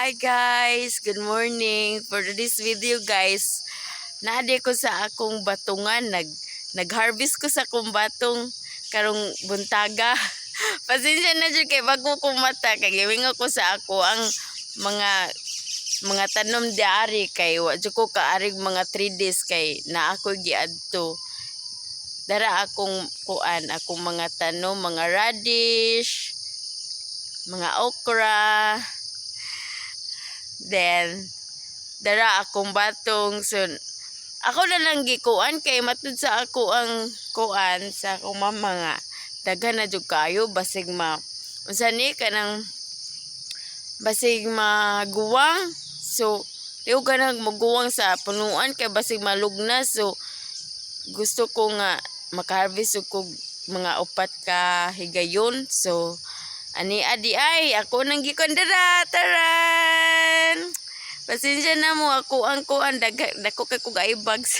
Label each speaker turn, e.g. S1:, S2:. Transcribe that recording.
S1: Hi guys, good morning. For this video guys, naade ko sa akong batungan, nagharvest ko sa akong batong karong buntaga. Pasensya na dyan kay bago kong mata kay gawin ko sa ako ang mga tanom diari kay wa jud ko kaarig mga 3 days kay na ako giadto. Dara akong akong mga tanom, mga radish, mga okra. Then dara akong batong so ako na lang gikuan kay matud sa ako ang kuan sa akong mama nga daghan na jud kayo basig unsa ni kanang basig maguwang so liog ka na maguwang sa punuan kay basig malugnas so gusto ko nga makaharvest ko mga 4 ka higayon so ani adi ay ako nang gikondera taran. Pasensya na mo ako ang kuan dako kay kog eye bags.